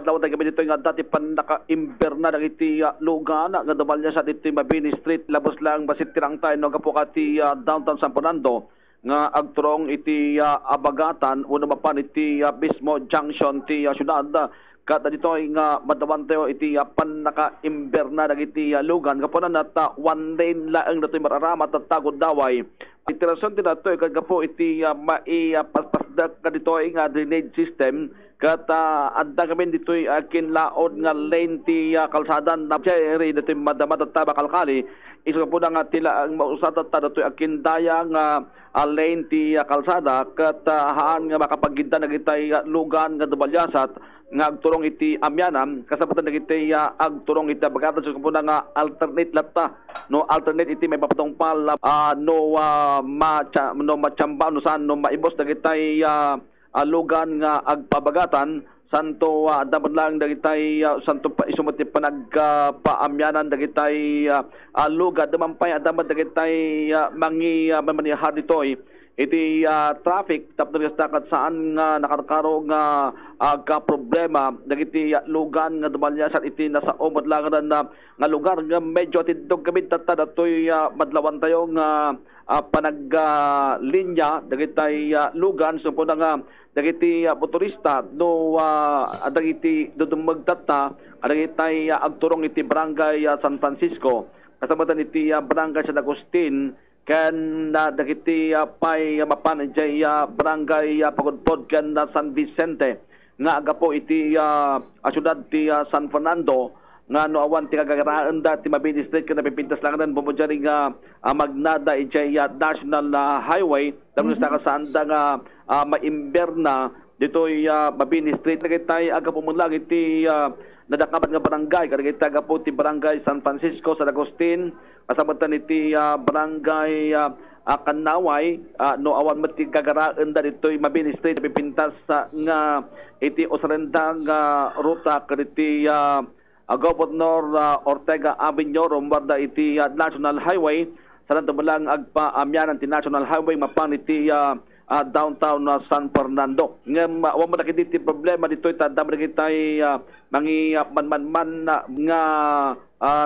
madlaw tayo kami dito nga dati pan naka-imberna ng iti lugar nga dumalya sa iti Mabini Street labos lang basit tirang tayo no kapo kati downtown San Fernando nga agturong iti abagatan uno mapan iti mismo junction ti syudad kata dito nga madawan tayo iti pan naka-imberna ng iti lugar kapo na nata one lane laeng dato'y mararamat at tagod daway. Iterasyon din nato kagapo iti maipasdak ka dito nga drainage system kata adda kami dito akin laod nga lane ti kalsadan na cherry dito madamat at tabakalkali iso po na nga tila ang mausat at dito akin daya nga lane ti kalsada kata haan nga makapagginda na kitay lugan nga dubalyasat nga agturong iti amyanam kasabatan na kitay agturong iti bagatan so po na nga alternate latta no alternate iti may papatong pal no machamba no saan no maibos na kitay lugan nga agpabagatan santo dapat lang dagitay santo isumati panagpaamyanan dagitay lugar damampay dapat dagitay mangi mamaniha ditoy iti traffic tapos takat saan nga nakarkaro nga ka problema dagiti lugan nga dumalya sa iti nasa umod lang na nga lugar nga medyo tidog kami tatta datoy madlawan tayo nga panag linya dagitay lugan so po na nga dagiti motorista no dagiti dudumagtatta dagitay agturong iti barangay San Francisco kasabatan iti barangay San Agustin kan dagiti pay mapan jay barangay Pagudpod kan San Vicente nga agapo iti syudad ti San Fernando nga no awan ti kagagaraan da ti Mabini Street kan napipintas lang nan bumudjari nga magnada iti national highway tapos saan da nga maimberna ditoy Mabini Street nagitay agapo mo lang iti nadakabat nga barangay kadagiti agapo ti barangay San Francisco San Agustin kasabatan iti barangay Kanaway no awan mati gagaraan da ditoy Mabini Street napipintas nga iti osrenda nga ruta kaditi Governor Ortega Avenue rumbarda iti National Highway sa lang agpaamyanan ti National Highway mapan iti downtown San Fernando. Ngem wa mo nakiti problema ditoy tanda kitay mangi man nga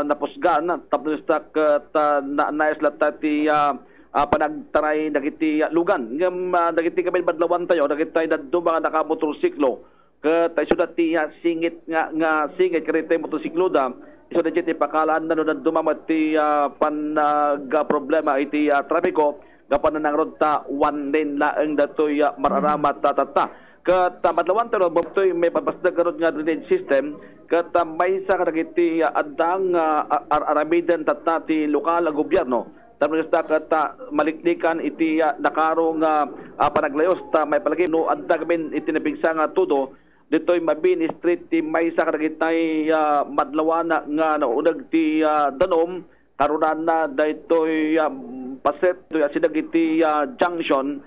napusgan tapos naes latta ti panagtaray dagiti lugan. Ngem dagiti kami badlawan tayo dagiti dadto mga nakamotorsiklo ket isu dati singit nga singit krete motorsiklo da isu dati pakalaan na no dumamat ti problema iti trapiko gapan nang road ta one lane laeng datoy mararamat tatata ket madlawan tayo buktoy may papasdag karod nga drainage system ket may sa kadagiti addang aramiden tatta ti lokal a gobyerno tapos ket maliklikan iti nakarong panaglayos ta may palagi no adda gamin iti nabigsa nga tudo ditoy Mabini Street ti may sa kadagitay madlawan nga naunag ti danom karunan na daytoy paset to sidagiti junction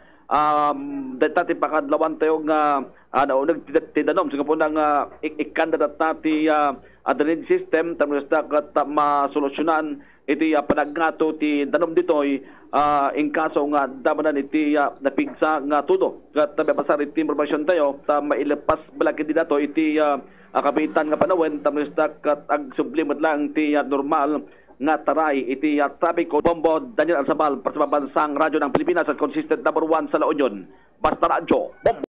dayta ti pakadlawan tayo nga naunag ti danom so po nang ikanda data ti drainage system tapos ket masolusyonan iti panaggato ti danom ditoy in kaso nga damanan iti napigsa nga tudo ket mapasar iti impormasyon tayo ta mailepas balaki di dato iti kapitan nga panawen tapos ket ag sublimot lang ti normal nga taray iti trapiko Bombo Daniel Alzabal para sa Bansang Radyo ng Pilipinas at consistent number 1 sa La Union basta radyo Bombo.